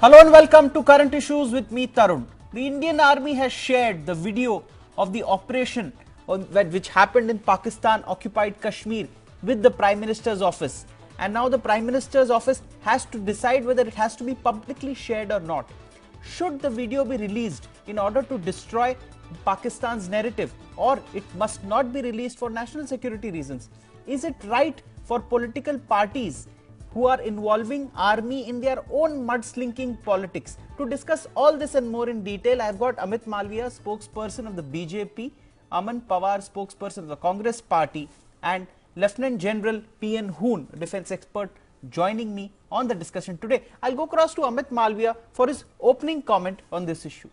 Hello and welcome to Current Issues with me, Tarun. The Indian Army has shared the video of the operation which happened in Pakistan occupied Kashmir with the Prime Minister's office. And now the Prime Minister's office has to decide whether it has to be publicly shared or not. Should the video be released in order to destroy Pakistan's narrative, or it must not be released for national security reasons? Is it right for political parties who are involving army in their own mudslinking politics? To discuss all this and more in detail, I have got Amit Malviya, spokesperson of the BJP, Aman Pawar, spokesperson of the Congress party, and Lieutenant General P.N. Hoon, defense expert, joining me on the discussion today. I'll go across to Amit Malviya for his opening comment on this issue.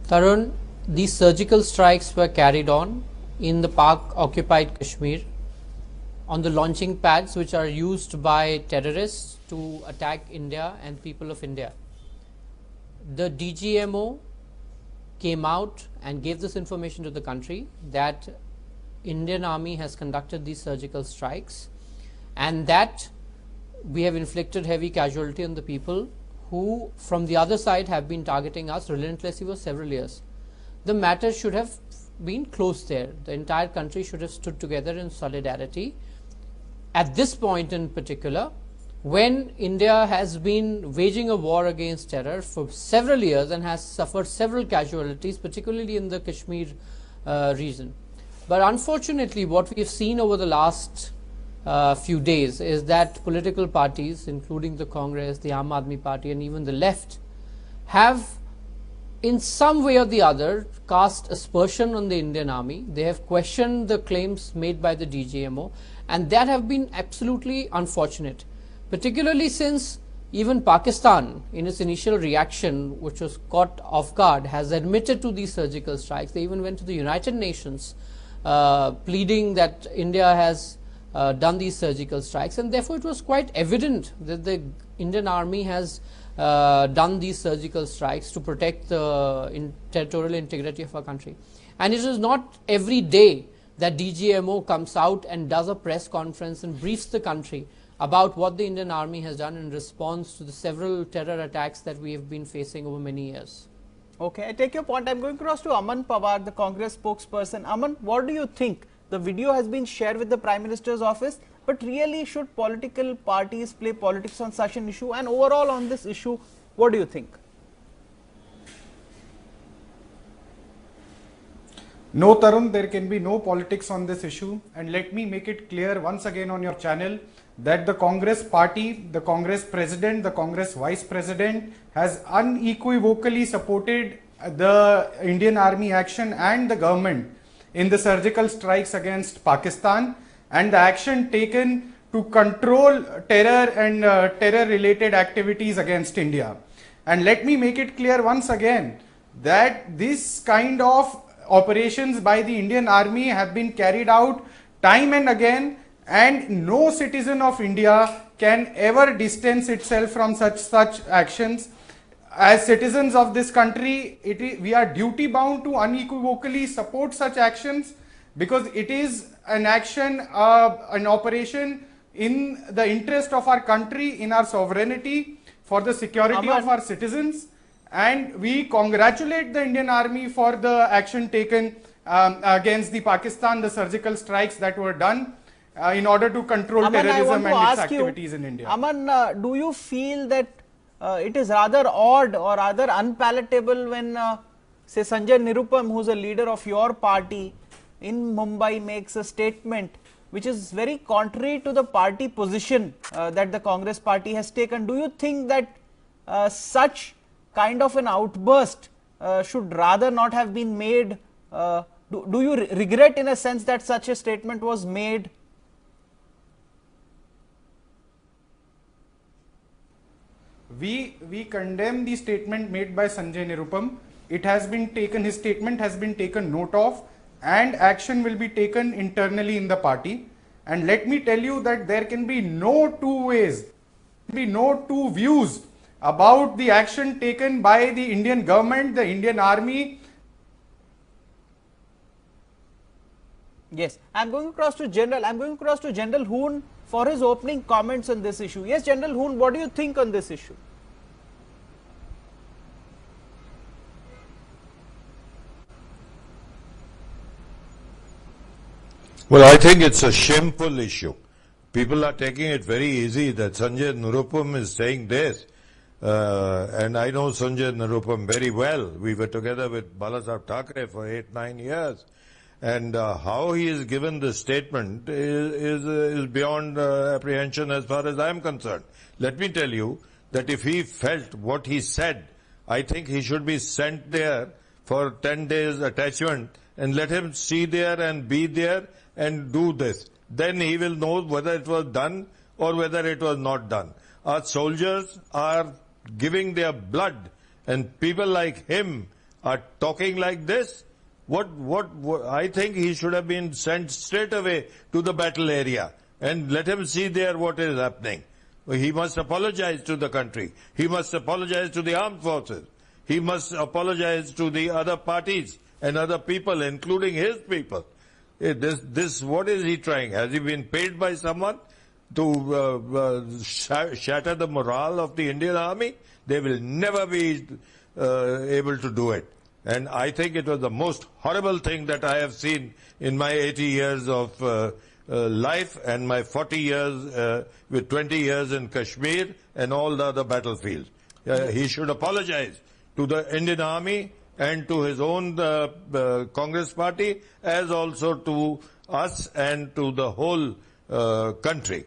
Tarun, these surgical strikes were carried on in the Pak-occupied Kashmir on the launching pads which are used by terrorists to attack India and people of India. The DGMO came out and gave this information to the country that Indian Army has conducted these surgical strikes and that we have inflicted heavy casualty on the people who from the other side have been targeting us relentlessly for several years. The matter should have been closed there. The entire country should have stood together in solidarity. At this point in particular, when India has been waging a war against terror for several years and has suffered several casualties, particularly in the Kashmir region. But unfortunately, what we have seen over the last few days is that political parties, including the Congress, the Aam Aadmi Party and even the left, have in some way or the other cast aspersion on the Indian Army. They have questioned the claims made by the DGMO, and that have been absolutely unfortunate, particularly since even Pakistan in its initial reaction, which was caught off guard, has admitted to these surgical strikes. They even went to the United Nations pleading that India has done these surgical strikes, and therefore it was quite evident that the Indian Army has done these surgical strikes to protect the territorial integrity of our country. And it is not every day that DGMO comes out and does a press conference and briefs the country about what the Indian Army has done in response to the several terror attacks that we have been facing over many years. Okay, I take your point. I'm going across to Aman Pawar, the Congress spokesperson. Aman, what do you think? The video has been shared with the Prime Minister's office, but really should political parties play politics on such an issue? And overall on this issue, what do you think? No, Tarun, there can be no politics on this issue. And let me make it clear once again on your channel that the Congress party, the Congress president, the Congress vice president has unequivocally supported the Indian Army action and the government in the surgical strikes against Pakistan and the action taken to control terror and terror related activities against India. And let me make it clear once again that this kind of operations by the Indian Army have been carried out time and again, and no citizen of India can ever distance itself from such actions. As citizens of this country, we are duty bound to unequivocally support such actions because it is an action, an operation in the interest of our country, in our sovereignty, for the security of our citizens. And we congratulate the Indian Army for the action taken against the Pakistan, the surgical strikes that were done in order to control terrorism and its activities in India. Aman, do you feel that it is rather odd or rather unpalatable when, say, Sanjay Nirupam, who is a leader of your party in Mumbai, makes a statement which is very contrary to the party position that the Congress party has taken? Do you think that such kind of an outburst should rather not have been made? Do you regret in a sense that such a statement was made? We condemn the statement made by Sanjay Nirupam. It has been taken, his statement has been taken note of, and action will be taken internally in the party. And let me tell you that there can be no two ways, no two views about the action taken by the Indian government, the Indian Army. Yes, I'm going across to General Hoon for his opening comments on this issue. Yes, General Hoon, what do you think on this issue? Well, I think it's a shameful issue. People are taking it very easy that Sanjay Nirupam is saying this. And I know Sanjay Nirupam very well. We were together with Balasaheb Thackeray for 8-9 years. And how he is given this statement is beyond apprehension as far as I am concerned. Let me tell you that if he felt what he said, I think he should be sent there for 10 days attachment and let him see there and be there and do this. Then he will know whether it was done or whether it was not done. Our soldiers are giving their blood, and people like him are talking like this. What I think he should have been sent straight away to the battle area and let him see there what is happening. He must apologize to the country. He must apologize to the armed forces. He must apologize to the other parties and other people, including his people. What is he trying? Has he been paid by someone to shatter the morale of the Indian Army? They will never be able to do it. And I think it was the most horrible thing that I have seen in my 80 years of life and my 40 years with 20 years in Kashmir and all the other battlefields. He should apologize to the Indian Army and to his own Congress party, as also to us and to the whole country.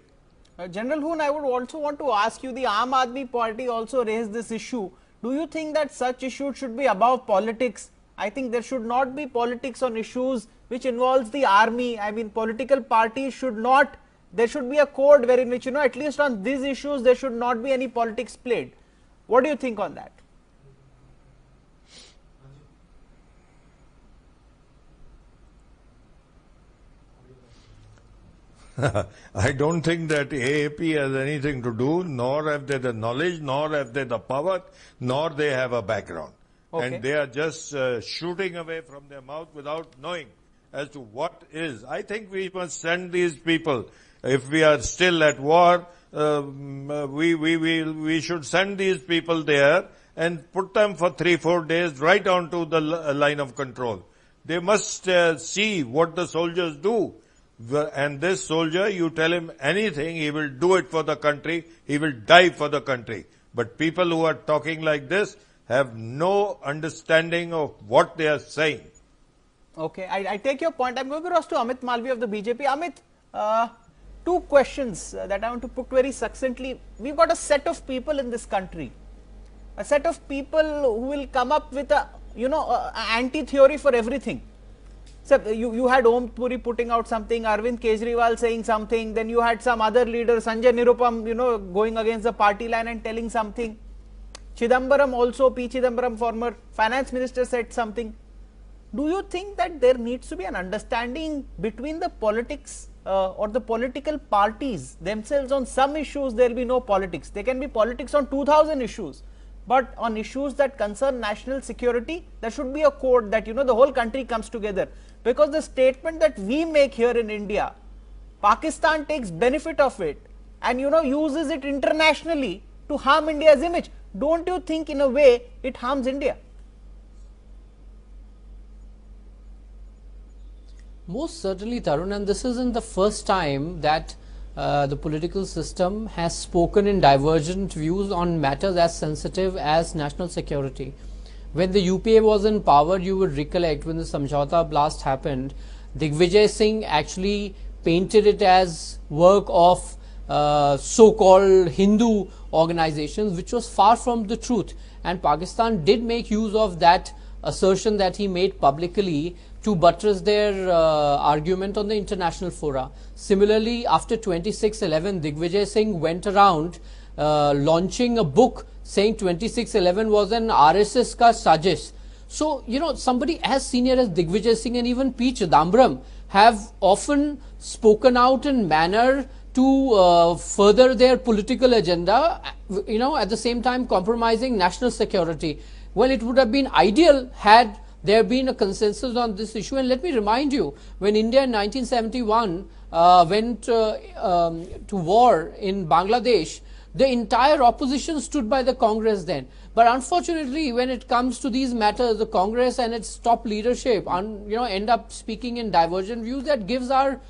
General Hoon, I would also want to ask you, the Aam Aadmi Party also raised this issue. Do you think that such issues should be above politics? I think there should not be politics on issues which involves the army. I mean, political parties should not, there should be a code wherein which, at least on these issues, there should not be any politics played. What do you think on that? I don't think that AAP has anything to do, nor have they the knowledge, nor have they the power, nor they have a background. Okay. And they are just shooting away from their mouth without knowing as to what is. I think we must send these people. If we are still at war, we should send these people there and put them for 3-4 days right onto the line of control. They must see what the soldiers do. And this soldier, you tell him anything, he will do it for the country, he will die for the country. But people who are talking like this have no understanding of what they are saying. Okay, I take your point. I'm going to cross to Amit Malvi of the BJP. Amit, two questions that I want to put very succinctly. We've got a set of people in this country, a set of people who will come up with a, anti-theory for everything. So you had Om Puri putting out something, Arvind Kejriwal saying something, then you had some other leader, Sanjay Nirupam, going against the party line and telling something. Chidambaram also, P. Chidambaram, former finance minister, said something. Do you think that there needs to be an understanding between the politics or the political parties themselves? On some issues there will be no politics. There can be politics on 2000 issues. But on issues that concern national security, there should be a code that, the whole country comes together. Because the statement that we make here in India, Pakistan takes benefit of it and, uses it internationally to harm India's image. Don't you think in a way it harms India? Most certainly, Tarun, and this isn't the first time that the political system has spoken in divergent views on matters as sensitive as national security. When the UPA was in power, you would recollect when the Samjhauta blast happened, Digvijay Singh actually painted it as work of so-called Hindu organizations, which was far from the truth. And Pakistan did make use of that assertion that he made publicly to buttress their argument on the international fora. Similarly, after 26/11, Digvijay Singh went around launching a book saying 26/11 was an RSS ka sajish. So, somebody as senior as Digvijay Singh and even P. Chidambaram have often spoken out in manner to further their political agenda, at the same time compromising national security. Well, it would have been ideal had there been a consensus on this issue. And let me remind you, when India in 1971 went to war in Bangladesh, the entire opposition stood by the Congress then. But unfortunately, when it comes to these matters, the Congress and its top leadership end up speaking in divergent views. That gives our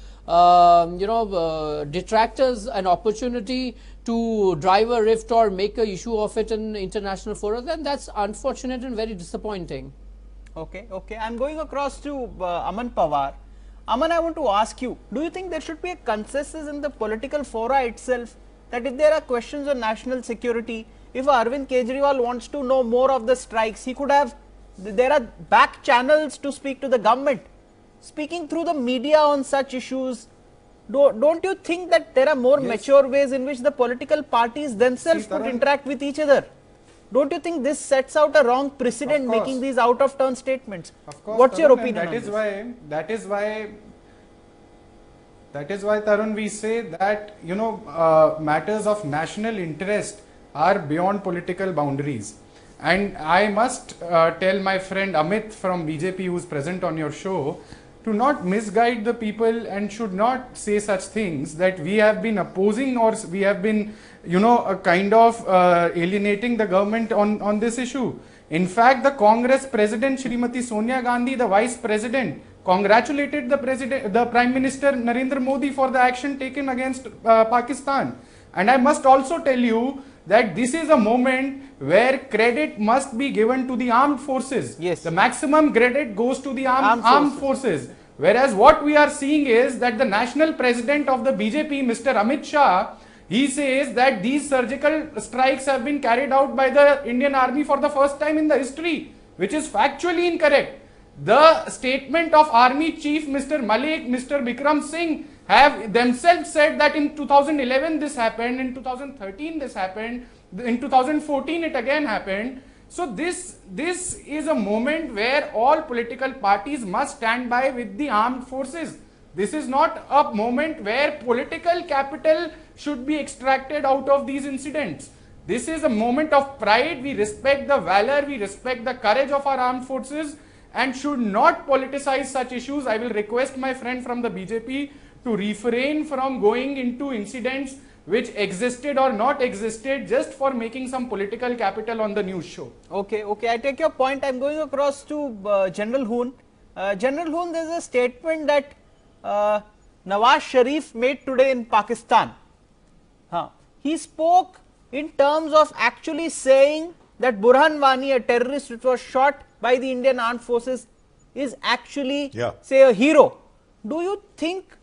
detractors an opportunity to drive a rift or make an issue of it in international forums, and that's unfortunate and very disappointing. Okay, I'm going across to Aman Pawar. Aman, I want to ask you, do you think there should be a consensus in the political fora itself that if there are questions on national security, if Arvind Kejriwal wants to know more of the strikes, he could have, there are back channels to speak to the government. Speaking through the media on such issues, don't you think that there are more mature ways in which the political parties themselves could interact with each other? Don't you think this sets out a wrong precedent, making these out of turn statements? Of course, what's your Tarun, opinion on this? That is why, Tarun, we say that, matters of national interest are beyond political boundaries. And I must tell my friend Amit from BJP, who is present on your show, to not misguide the people and should not say such things that we have been opposing or we have been, alienating the government on this issue. In fact, the Congress President Shrimati Sonia Gandhi, the Vice President, congratulated the Prime Minister Narendra Modi for the action taken against Pakistan. And I must also tell you that this is a moment where credit must be given to the armed forces. Yes. The maximum credit goes to the armed forces. Whereas what we are seeing is that the national president of the BJP, Mr. Amit Shah, he says that these surgical strikes have been carried out by the Indian Army for the first time in the history, which is factually incorrect. The statement of Army Chief Mr. Malik, Mr. Bikram Singh have themselves said that in 2011 this happened, in 2013 this happened, in 2014 it again happened. So this is a moment where all political parties must stand by with the armed forces. This is not a moment where political capital should be extracted out of these incidents. This is a moment of pride. We respect the valor, we respect the courage of our armed forces and should not politicize such issues. I will request my friend from the BJP to refrain from going into incidents which existed or not existed just for making some political capital on the news show. Okay, I take your point. I'm going across to General Hoon. General Hoon, there's a statement that Nawaz Sharif made today in Pakistan. He spoke in terms of actually saying that Burhan Wani, a terrorist which was shot by the Indian Armed Forces, is actually, say, a hero. Do you think,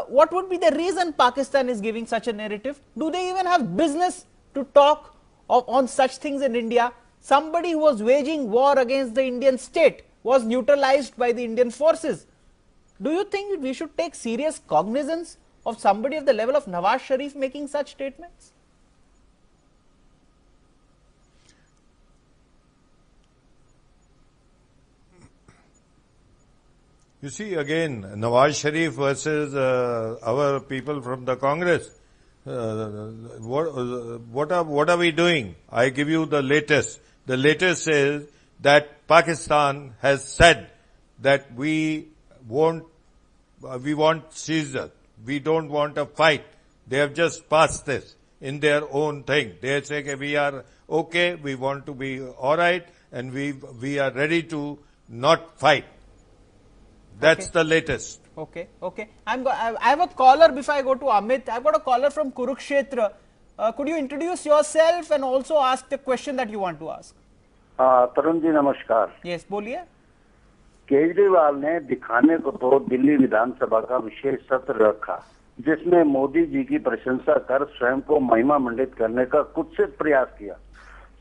what would be the reason Pakistan is giving such a narrative? Do they even have business to talk on such things in India? Somebody who was waging war against the Indian state was neutralized by the Indian forces. Do you think we should take serious cognizance of somebody of the level of Nawaz Sharif making such statements? You see, again, Nawaz Sharif versus our people from the Congress. What are we doing? I give you the latest. The latest is that Pakistan has said that we want Caesar. We don't want a fight. They have just passed this in their own thing. They say that we are okay, we want to be alright, and we are ready to not fight. That's the latest. Okay. I have a caller before I go to Amit. I've got a caller from Kurukshetra. Could you introduce yourself and also ask the question that you want to ask? Tarun ji नमस्कार। Yes, बोलिए। केजरीवाल ने दिखाने को तो दिल्ली विधानसभा का विशेष सत्र रखा जिसमें मोदी जी की प्रशंसा कर स्वयं को महिमा मंडित करने का कुत्सित प्रयास किया।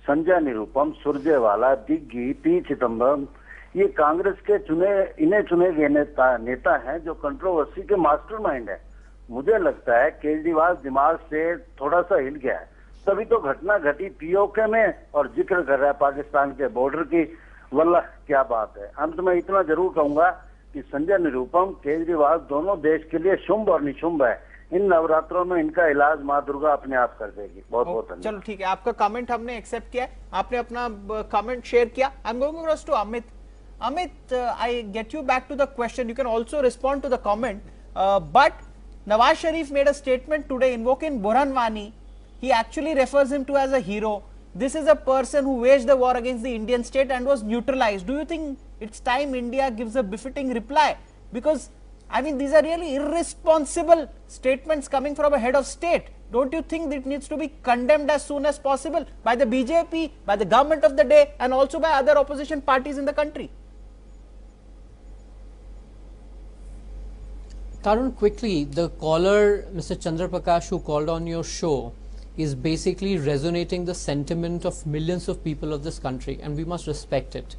संजय निरुपम, सुरजेवाला, दिग्गी, पी चिदम्बरम ये कांग्रेस के इन्हें चुने गए नेता हैं जो कंट्रोवर्सी के मास्टरमाइंड है। मुझे लगता है केजरीवाल दिमाग से थोड़ा सा हिल गया है, तभी तो घटना घटी पीओके में और जिक्र कर रहा है पाकिस्तान के बॉर्डर की। वल्लाह क्या बात है। अंत में इतना जरूर कहूंगा कि संजय निरुपम, केजरीवाल दोनों देश के लिए शुंभ और निशुंभ है। इन नवरात्रों में इनका इलाज माँ दुर्गा अपने आप कर देगी। बहुत बहुत धन्यवाद। चलो ठीक है, आपका कमेंट हमने एक्सेप्ट किया है, आपने अपना कमेंट शेयर किया। I am going to Amit. Amit, I get you back to the question. You can also respond to the comment. But Nawaz Sharif made a statement today invoking Burhan Wani. He actually refers him to as a hero. This is a person who waged the war against the Indian state and was neutralized. Do you think it's time India gives a befitting reply? Because, I mean, these are really irresponsible statements coming from a head of state. Don't you think that it needs to be condemned as soon as possible by the BJP, by the government of the day, and also by other opposition parties in the country? Tarun, quickly, the caller, Mr. Chandra Prakash, who called on your show, is basically resonating the sentiment of millions of people of this country, and we must respect it.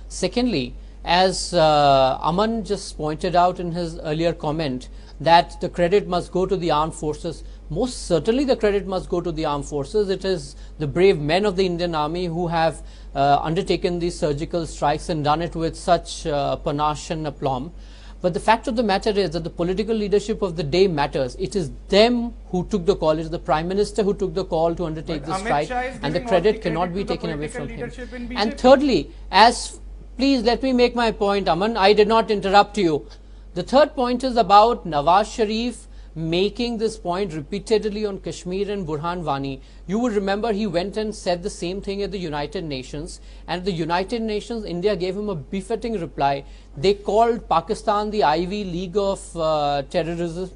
Secondly, as Aman just pointed out in his earlier comment, that the credit must go to the armed forces. Most certainly the credit must go to the armed forces. It is the brave men of the Indian Army who have undertaken these surgical strikes and done it with such panache and aplomb. But the fact of the matter is that the political leadership of the day matters. It is them who took the call. It is the Prime Minister who took the call to undertake the strike, and the credit cannot be taken away from him. And thirdly, please let me make my point, Aman. I did not interrupt you. The third point is about Nawaz Sharif making this point repeatedly on Kashmir and Burhan Wani. You would remember he went and said the same thing at the United Nations, and at the United Nations, India gave him a befitting reply. They called Pakistan the Ivy League of terrorism,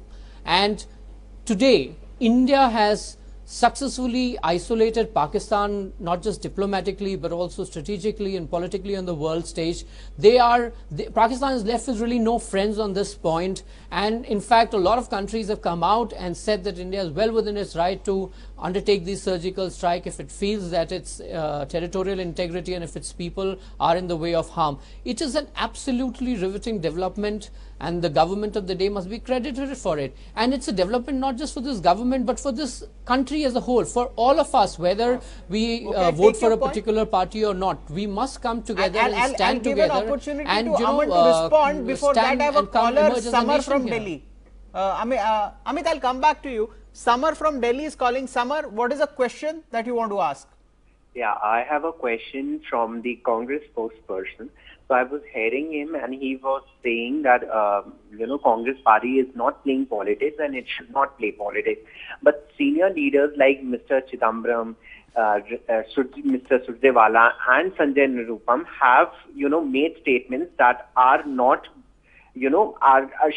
and today India has successfully isolated Pakistan, not just diplomatically but also strategically and politically on the world stage. Pakistan is left with really no friends on this point, and in fact a lot of countries have come out and said that India is well within its right to undertake this surgical strike if it feels that its territorial integrity and if its people are in the way of harm. It is an absolutely riveting development, and the government of the day must be credited for it. And it's a development not just for this government but for this country as a whole, for all of us, whether we vote for a particular party or not. We must come together and stand together. I'll give an opportunity to Aman to respond. Before that, I have a caller, Samar from Delhi. Amit, I'll come back to you. Samar from Delhi is calling. Samar, what is a question that you want to ask? Yeah, I have a question from the Congress spokesperson. So I was hearing him and he was saying that, Congress party is not playing politics and it should not play politics. But senior leaders like Mr. Chidambaram, Mr. Surjewala and Sanjay Nirupam have, made statements that are not,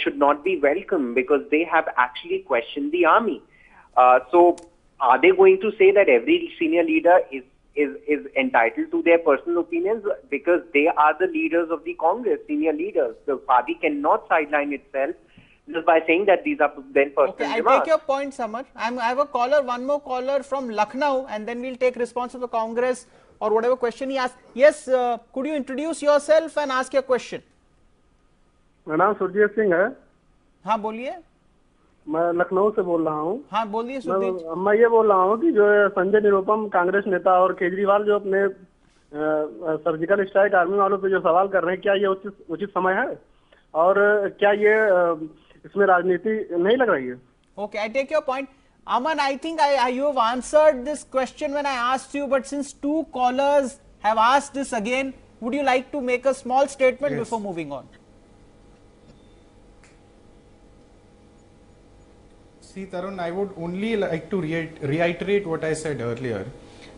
should not be welcome because they have actually questioned the army. So are they going to say that every senior leader is entitled to their personal opinions because they are the leaders of the Congress, senior leaders? The party cannot sideline itself just by saying that these are then personal remarks. Okay, I take your point, Samar. I have a caller, one more caller from Lucknow, and then we'll take response of the Congress or whatever question he asked. Yes, could you introduce yourself and ask your question? मेरा नाम सुरजीत सिंह है। हाँ बोलिए। मैं लखनऊ से बोल रहा हूँ। हाँ बोलिए सुरजीत। मैं ये बोल रहा हूँ कि जो संजय निरुपम कांग्रेस नेता और केजरीवाल जो अपने सर्जिकल स्ट्राइक आर्मी वालों पे जो सवाल कर रहे हैं, क्या ये उचित समय है और क्या ये इसमें राजनीति नहीं लग रही है? Okay, I take your point. Aman, I think you have answered this question when I asked you, but since two callers have asked this again, would you like to make a small statement before moving on? See, Tarun, I would only like to reiterate what I said earlier,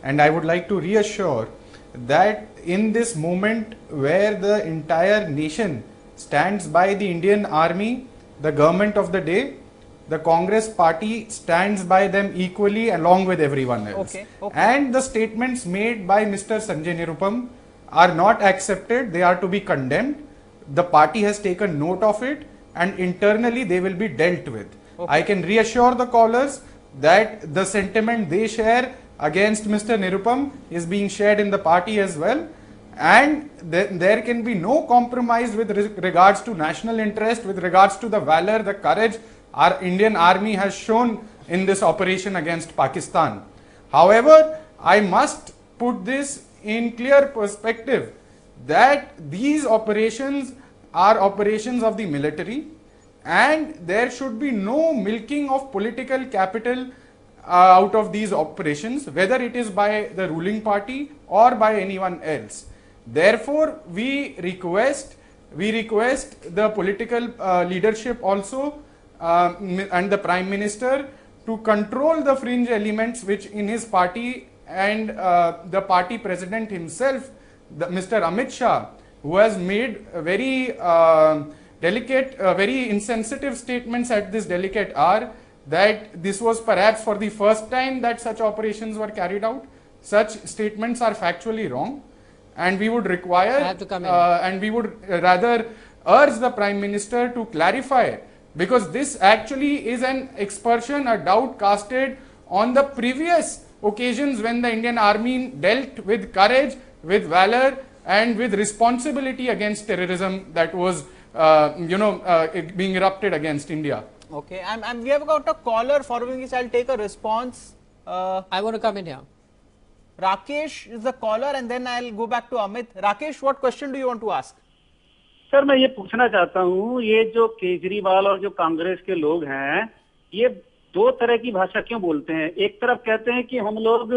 and I would like to reassure that in this moment where the entire nation stands by the Indian Army, the government of the day, the Congress party stands by them equally along with everyone else. Okay. And the statements made by Mr. Sanjay Nirupam are not accepted, they are to be condemned. The party has taken note of it and internally they will be dealt with. Okay. I can reassure the callers that the sentiment they share against Mr. Nirupam is being shared in the party as well, and there can be no compromise with regards to national interest, with regards to the valor, the courage our Indian Army has shown in this operation against Pakistan. However, I must put this in clear perspective that these operations are operations of the military, and there should be no milking of political capital out of these operations, whether it is by the ruling party or by anyone else. Therefore, we request the political leadership also and the Prime Minister to control the fringe elements which in his party, and the party president himself, Mr. Amit Shah, who has made very delicate, very insensitive statements at this delicate hour, that this was perhaps for the first time that such operations were carried out. Such statements are factually wrong, and we would require, I have to come in. and we would rather urge the Prime Minister to clarify, because this actually is an expression, a doubt casted on the previous occasions when the Indian Army dealt with courage, with valor, and with responsibility against terrorism that was, being erupted against India. Okay, and we have got a caller following which I'll take a response. I want to come in here. Rakesh is the caller, and then I'll go back to Amit. Rakesh, what question do you want to ask? Sir मैं ये पूछना चाहता हूँ, ये जो केजरीवाल और जो कांग्रेस के लोग हैं, ये दो तरह की भाषा क्यों बोलते हैं? एक तरफ कहते हैं कि हम लोग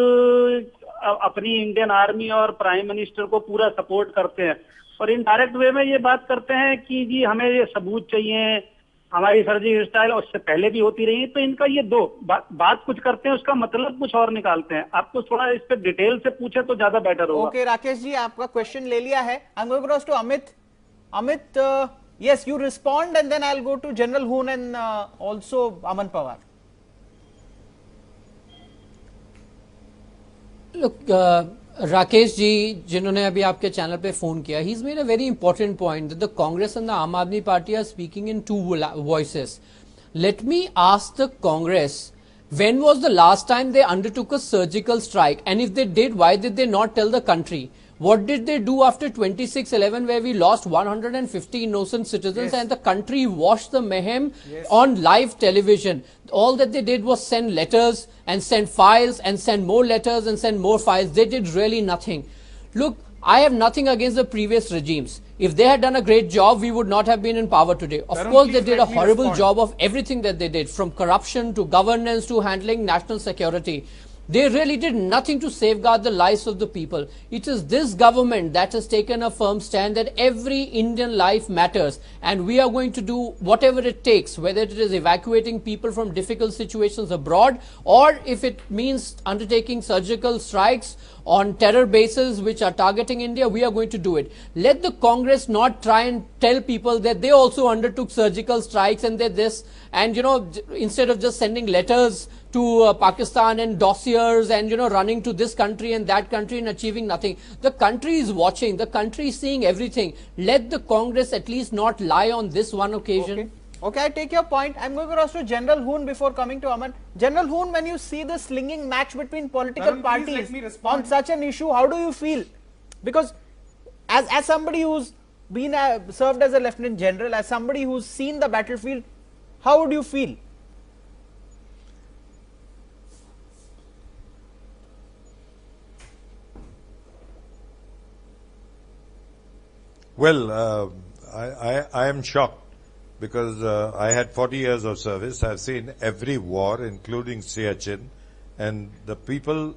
अपनी इंडियन आर्मी और प्राइम मिनिस्टर को पूरा सपोर्ट करते हैं, और इनडायरेक्ट वे में ये बात करते हैं कि जी हमें ये सबूत चाहिए, हमारी सर्जिकल स्ट्राइक उससे पहले भी होती रही है। तो इनका ये दो बात कुछ करते हैं, उसका मतलब कुछ और निकालते हैं। आपको थोड़ा इस पे डिटेल से पूछे तो ज्यादा बेटर होगा। ओके राकेश जी, आपका क्वेश्चन ले लिया है। I am going across to Amit. Amit, yes, you respond, and then I'll go to General Hoon and also Aman Pawar. Look, Rakesh ji, जिन्होंने अभी आपके चैनल पे फोन किया, he's made a very important point that the Congress and the Aam Aadmi Party are speaking in two voices. Let me ask the Congress, when was the last time they undertook a surgical strike? And if they did, why did they not tell the country? What did they do after 26/11, where we lost 150 innocent citizens, and the country watched the mayhem on live television? All that they did was send letters and send files and send more letters and send more files. They did really nothing. Look, I have nothing against the previous regimes. If they had done a great job, we would not have been in power today. Of Tarun, course, they please did a let me horrible respond. job of everything that they did, from corruption to governance to handling national security. They really did nothing to safeguard the lives of the people. It is this government that has taken a firm stand that every Indian life matters, and we are going to do whatever it takes, whether it is evacuating people from difficult situations abroad, or if it means undertaking surgical strikes on terror bases which are targeting India, we are going to do it. Let the Congress not try and tell people that they also undertook surgical strikes and that this, and instead of just sending letters to Pakistan and dossiers and running to this country and that country and achieving nothing. The country is watching, the country is seeing everything. Let the Congress at least not lie on this one occasion. Okay, I take your point. I'm going across to General Hoon before coming to Aman. General Hoon, when you see the slinging match between political Tarun, please parties let me respond. on such an issue, how do you feel? Because as somebody who's been served as a Lieutenant General, as somebody who's seen the battlefield, how would you feel? Well, I am shocked because I had 40 years of service. I've seen every war, including Siachen, and the people,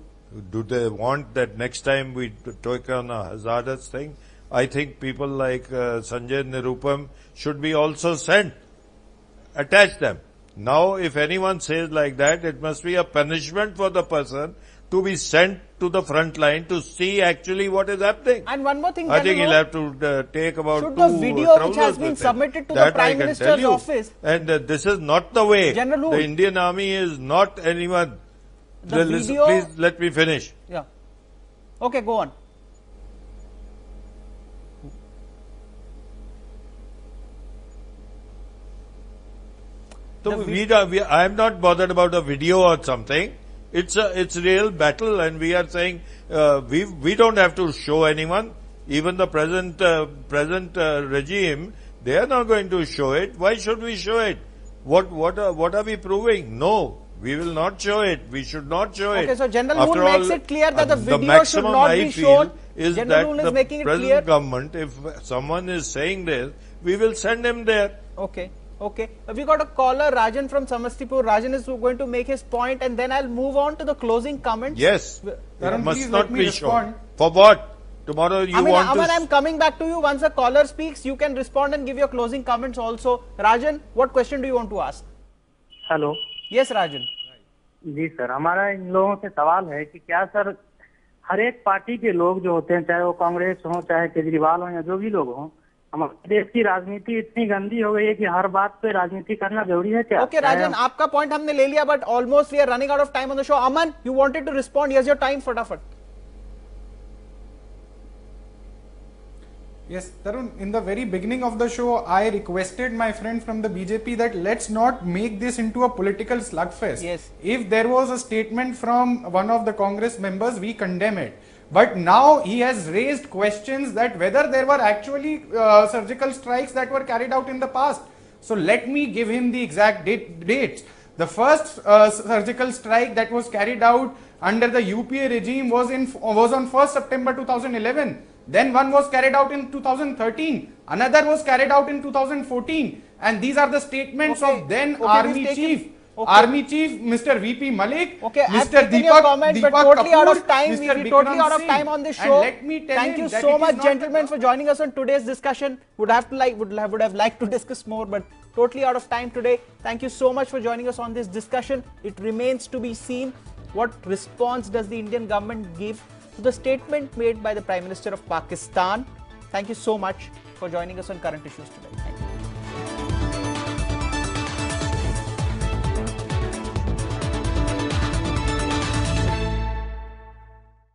do they want that next time we take on a hazardous thing? I think people like Sanjay Nirupam should be also sent. Attach them. Now, if anyone says like that, it must be a punishment for the person to be sent to the front line to see actually what is happening. And one more thing, I think General he'll have to take about should 2 the video which trousers has been with him. submitted to the That I Prime can Minister's tell you. office. And this is not the way. General The Hoon. Indian Army is not anyone. The Listen, video- please let me finish. Yeah. Okay, go on. So I am not bothered about a video or something. It's real battle, and we are saying we don't have to show anyone. Even the present regime, they are not going to show it. Why should we show it? What are we proving? No, we will not show it. We should not show it. Okay, so General After Hoon all, makes it clear that the video should maximum not I be feel shown. is General that Hoon is the making it present clear. government, if someone is saying this, we will send him there. Okay. Okay. We got a caller, Rajan from Samastipur. Rajan is going to make his point, and then I'll move on to the closing comments. Yes, Tarun, it must please not let me be respond. shown. For what? Tomorrow you Aman, want Aman, to... I'm coming back to you. Once a caller speaks, you can respond and give your closing comments also. Rajan, what question do you want to ask? Hello Yes, Rajan. जी sir, हमारा इन लोगों से सवाल है कि क्या sir हर एक पार्टी के लोग जो होते हैं, चाहे वो कांग्रेस हो, चाहे केजरीवाल हो या जो भी लोग हों, हमारे देश की राजनीति इतनी गंदी हो गई है कि हर बात पे राजनीति करना जरूरी है क्या? Okay, Rajan, आपका पॉइंट हमने ले लिया, but almost we are running out of time on the show. Aman, you wanted to respond. Here's your time, फटाफट. Yes, Tarun, in the very beginning of the show, I requested my friend from the BJP that let's not make this into a political slugfest. Yes. If there was a statement from one of the Congress members, we condemn it. But now he has raised questions that whether there were actually surgical strikes that were carried out in the past. So let me give him the exact dates. The first surgical strike that was carried out under the UPA regime was on 1st September 2011. Then one was carried out in 2013. Another was carried out in 2014. And these are the statements of then Army Chief. Army Chief Mr. VP Malik, Okay, I've Mr. taken your comments, but totally Kapoor, out of time. Mr. We're totally Bikram out of Singh. time on this And show. let me tell Thank him you that so it is much, not gentlemen, for joining us on today's discussion. Would have liked to discuss more, but totally out of time today. Thank you so much for joining us on this discussion. It remains to be seen what response does the Indian government give to the statement made by the Prime Minister of Pakistan. Thank you so much for joining us on Current Issues today. Thank you.